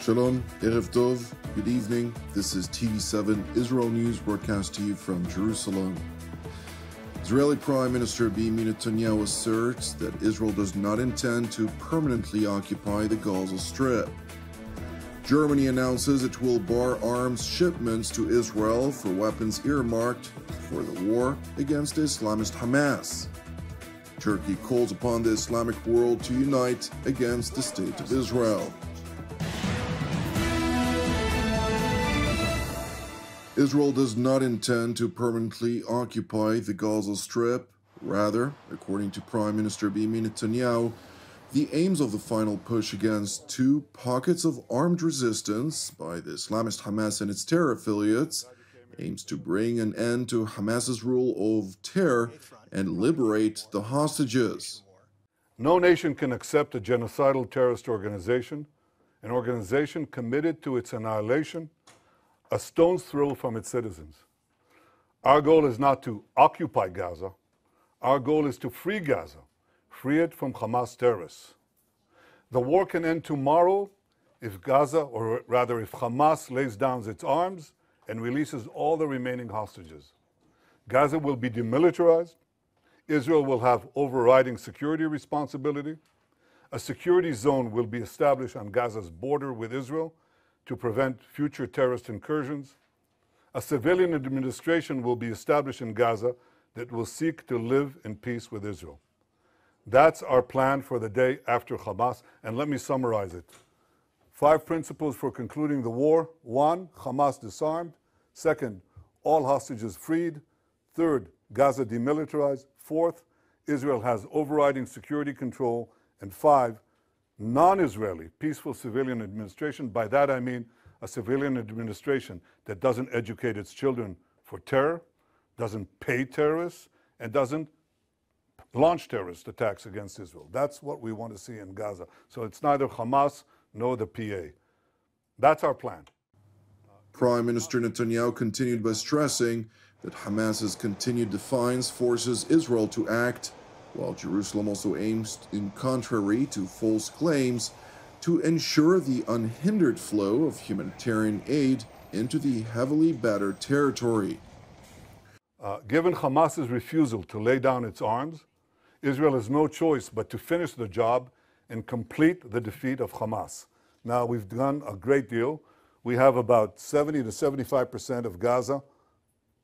Shalom, Erev Tov, good evening. This is TV7 Israel News broadcast to you from Jerusalem. Israeli Prime Minister Benjamin Netanyahu asserts that Israel does not intend to permanently occupy the Gaza Strip. Germany announces it will bar arms shipments to Israel for weapons earmarked for the war against Islamist Hamas. Turkey calls upon the Islamic world to unite against the State of Israel. Israel does not intend to permanently occupy the Gaza Strip. Rather, according to Prime Minister Benjamin Netanyahu, the aims of the final push against two pockets of armed resistance by the Islamist Hamas and its terror affiliates aims to bring an end to Hamas's rule of terror and liberate the hostages. No nation can accept a genocidal terrorist organization, an organization committed to its annihilation, a stone's throw from its citizens. Our goal is not to occupy Gaza. Our goal is to free Gaza, free it from Hamas terrorists. The war can end tomorrow if Gaza, or rather if Hamas lays down its arms and releases all the remaining hostages. Gaza will be demilitarized. Israel will have overriding security responsibility. A security zone will be established on Gaza's border with Israel to prevent future terrorist incursions. A civilian administration will be established in Gaza that will seek to live in peace with Israel. That's our plan for the day after Hamas, and let me summarize it. 5 principles for concluding the war. 1, Hamas disarmed. 2nd, all hostages freed. 3rd, Gaza demilitarized. 4th, Israel has overriding security control. And 5, non-Israeli peaceful civilian administration. By that I mean a civilian administration that doesn't educate its children for terror, doesn't pay terrorists, and doesn't launch terrorist attacks against Israel. That's what we want to see in Gaza. So it's neither Hamas nor the PA. That's our plan. Prime Minister Netanyahu continued by stressing that Hamas's continued defiance forces Israel to act, while Jerusalem also aims, in contrary to false claims, to ensure the unhindered flow of humanitarian aid into the heavily battered territory. Given Hamas's refusal to lay down its arms, Israel has no choice but to finish the job and complete the defeat of Hamas. Now, we've done a great deal. We have about 70 to 75% of Gaza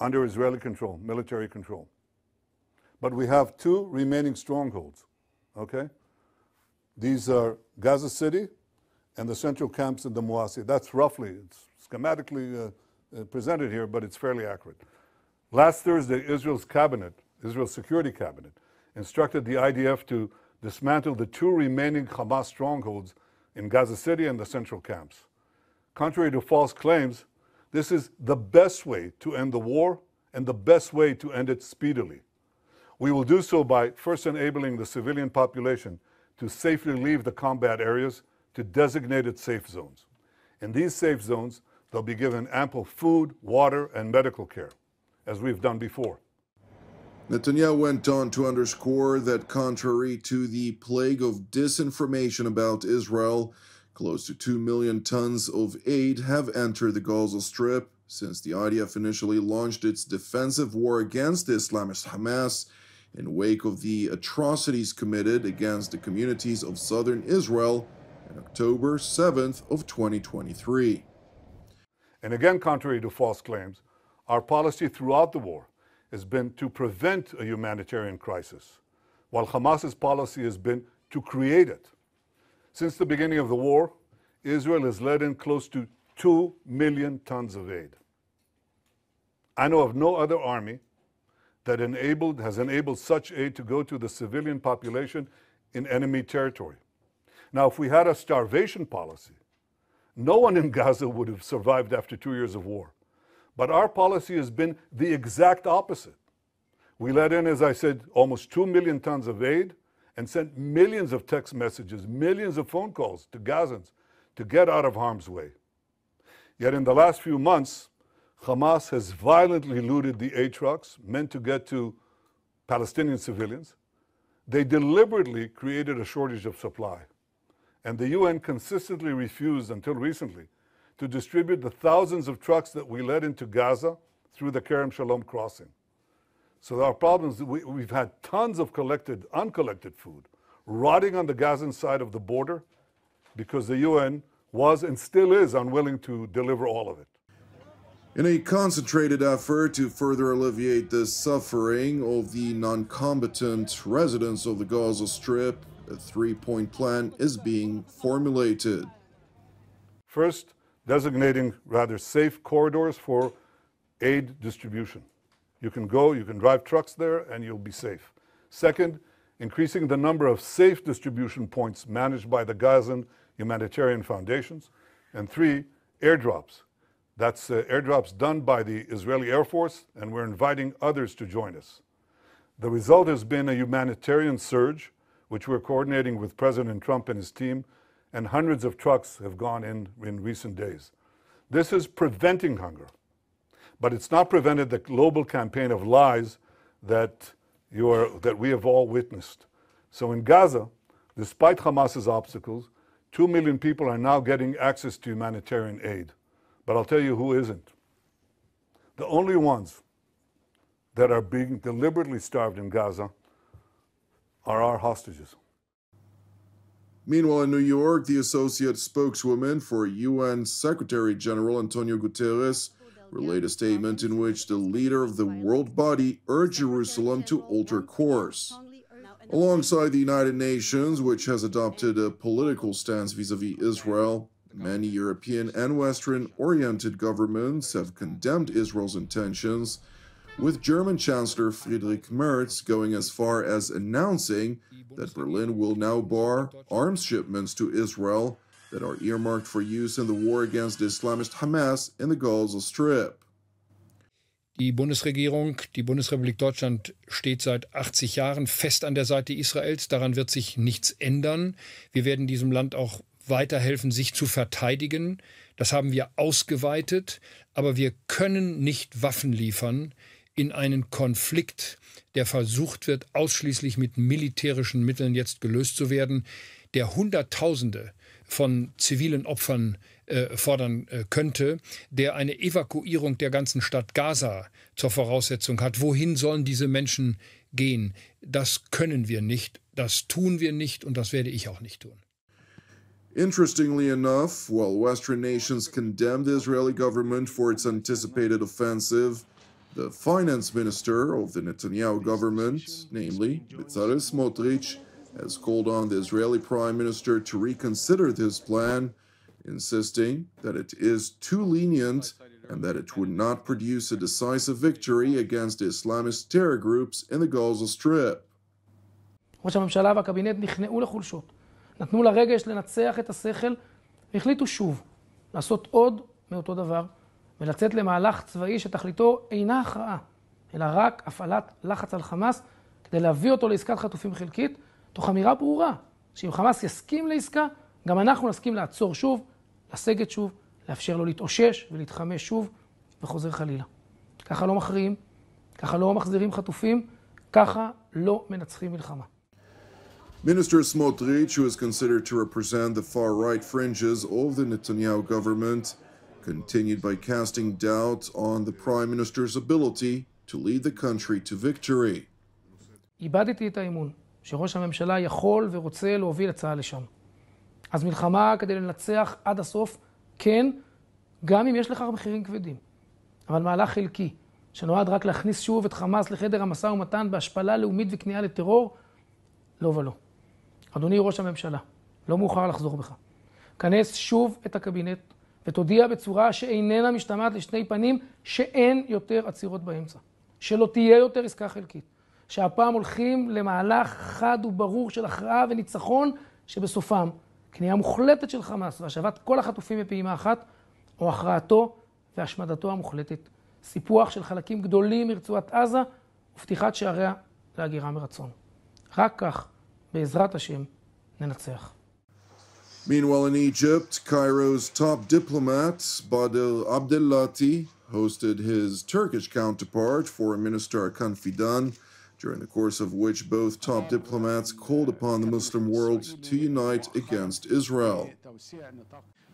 under Israeli control, military control. But we have 2 remaining strongholds, okay? These are Gaza City and the central camps in the Muasi. That's roughly, it's schematically presented here, but it's fairly accurate. Last Thursday, Israel's Security Cabinet, instructed the IDF to dismantle the 2 remaining Hamas strongholds in Gaza City and the central camps. Contrary to false claims, this is the best way to end the war and the best way to end it speedily. We will do so by first enabling the civilian population to safely leave the combat areas to designated safe zones. In these safe zones, they'll be given ample food, water, and medical care, as we've done before. Netanyahu went on to underscore that contrary to the plague of disinformation about Israel, close to 2 million tons of aid have entered the Gaza Strip since the IDF initially launched its defensive war against the Islamist Hamas in wake of the atrocities committed against the communities of southern Israel on October 7th of 2023. And again, contrary to false claims, our policy throughout the war has been to prevent a humanitarian crisis, while Hamas's policy has been to create it. Since the beginning of the war, Israel has let in close to 2 million tons of aid. I know of no other army that has enabled such aid to go to the civilian population in enemy territory. Now, if we had a starvation policy, no one in Gaza would have survived after 2 years of war. But our policy has been the exact opposite. We let in, as I said, almost 2 million tons of aid and sent millions of text messages, millions of phone calls to Gazans to get out of harm's way. Yet in the last few months, Hamas has violently looted the aid trucks meant to get to Palestinian civilians. They deliberately created a shortage of supply. And the UN consistently refused, until recently, to distribute the thousands of trucks that we led into Gaza through the Kerem Shalom crossing. So there are problems. We've had tons of uncollected food rotting on the Gazan side of the border because the UN was and still is unwilling to deliver all of it. In a concentrated effort to further alleviate the suffering of the non-combatant residents of the Gaza Strip, a three-point plan is being formulated. First, designating rather safe corridors for aid distribution. You can drive trucks there and you'll be safe. Second, increasing the number of safe distribution points managed by the Gazan humanitarian foundations. And three, airdrops. That's airdrops done by the Israeli Air Force, and we're inviting others to join us. The result has been a humanitarian surge, which we're coordinating with President Trump and his team, and hundreds of trucks have gone in recent days. This is preventing hunger, but it's not prevented the global campaign of lies that we have all witnessed. So in Gaza, despite Hamas's obstacles, 2 million people are now getting access to humanitarian aid. But I'll tell you who isn't. The only ones that are being deliberately starved in Gaza are our hostages. Meanwhile, in New York, the associate spokeswoman for UN Secretary General Antonio Guterres relayed a statement in which the leader of the world body urged Jerusalem to alter course. Alongside the United Nations, which has adopted a political stance vis-à-vis Israel, many European and Western-oriented governments have condemned Israel's intentions, with German Chancellor Friedrich Merz going as far as announcing that Berlin will now bar arms shipments to Israel that are earmarked for use in the war against the Islamist Hamas in the Gaza Strip. Die Bundesregierung, die Bundesrepublik Deutschland steht seit 80 Jahren fest an der Seite Israels. Daran wird sich nichts ändern. Wir werden diesem Land auch weiterhelfen, sich zu verteidigen. Das haben wir ausgeweitet. Aber wir können nicht Waffen liefern in einen Konflikt, der versucht wird, ausschließlich mit militärischen Mitteln jetzt gelöst zu werden, der Hunderttausende von zivilen Opfern fordern könnte, der eine Evakuierung der ganzen Stadt Gaza zur Voraussetzung hat. Wohin sollen diese Menschen gehen? Das können wir nicht, das tun wir nicht und das werde ich auch nicht tun. Interestingly enough, while Western nations condemned the Israeli government for its anticipated offensive, the finance minister of the Netanyahu government, namely Bezalel Smotrich, has called on the Israeli prime minister to reconsider this plan, insisting that it is too lenient and that it would not produce a decisive victory against the Islamist terror groups in the Gaza Strip. ראש הממשלה והקבינט נכנעו לחולשות, נתנו לרגש לנצח את השכל, והחליטו שוב לעשות עוד מאותו דבר, ולצאת למהלך צבאי שתכליתו אינה הכרעה, אלא רק הפעלת לחץ על חמאס, כדי להביא אותו לעסקת חטופים חלקית, תוך אמירה ברורה, שאם חמאס יסכים לעסקה, גם אנחנו נסכים לעצור שוב, לסגת שוב, לאפשר לו להתאושש ולהתחמש שוב, וחוזר חלילה. ככה לא מכריעים, ככה לא מחזירים חטופים, ככה לא מנצחים מלחמה. Minister Smotrich, who is considered to represent the far-right fringes of the Netanyahu government, continued by casting doubt on the prime minister's ability to lead the country to victory. איבדתי את האמון שראש הממשלה יכול ורוצה להוביל את צה"ל לשם. אז מלחמה כדי לנצח עד הסוף, כן, גם אם יש לכך מחירים כבדים. אבל מהלך חלקי, שנועד רק להכניס שוב את חמאס לחדר המשא ומתן בהשפלה לאומית וכניעה לטרור, לא ולא. אדוני ראש הממשלה, לא מאוחר לחזור בך. כנס שוב את הקבינט ותודיע בצורה שאיננה משתמעת לשני פנים שאין יותר עצירות באמצע. שלא תהיה יותר עסקה חלקית. שהפעם הולכים למהלך חד וברור של הכרעה וניצחון שבסופם כניעה מוחלטת של חמאס והשבת כל החטופים בפעימה אחת, או הכרעתו והשמדתו המוחלטת. סיפוח של חלקים גדולים מרצועת עזה ופתיחת שעריה להגירה מרצון. רק כך, בעזרת השם, ננצח. Meanwhile, in Egypt, Cairo's top diplomat, Badr Abdelati, hosted his Turkish counterpart, Foreign Minister Hakan Fidan, during the course of which both top diplomats called upon the Muslim world to unite against Israel.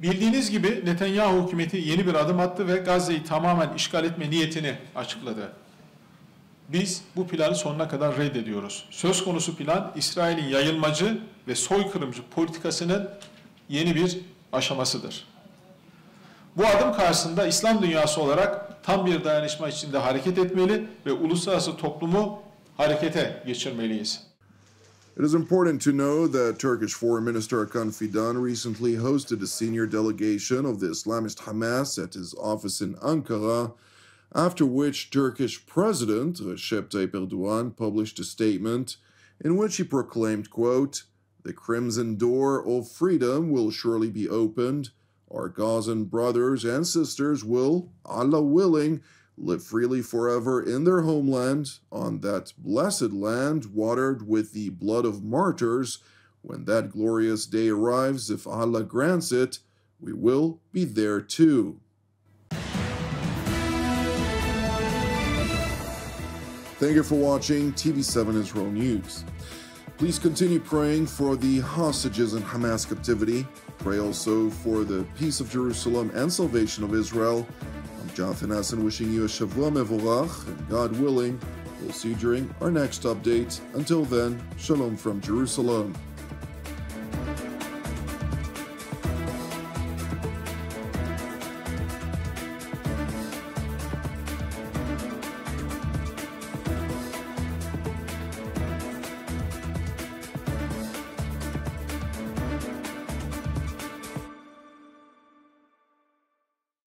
Bildiğiniz gibi Netanyahu hükümeti yeni bir adım attı ve Gazze'yi tamamen işgal etme niyetini açıkladı. Biz bu planı sonuna kadar reddediyoruz. Söz konusu plan İsrail'in yayılmacı ve soykırımcı politikasının yeni bir aşamasıdır. Bu adım karşısında İslam dünyası olarak tam bir dayanışma içinde hareket etmeli ve uluslararası toplumu harekete geçirmeliyiz. It is important to know that Turkish Foreign Minister Hakan Fidan recently hosted a senior delegation of the Islamist Hamas at his office in Ankara, after which Turkish President Recep Tayyip Erdogan published a statement in which he proclaimed, quote, "The crimson door of freedom will surely be opened. Our Gazan brothers and sisters will, Allah willing, live freely forever in their homeland, on that blessed land watered with the blood of martyrs. When that glorious day arrives, if Allah grants it, we will be there too." Thank you for watching TV7 Israel News. Please continue praying for the hostages in Hamas captivity. Pray also for the peace of Jerusalem and salvation of Israel. I'm Jonathan Hessen wishing you a Shavua Mevorach, and God willing, we'll see you during our next update. Until then, Shalom from Jerusalem.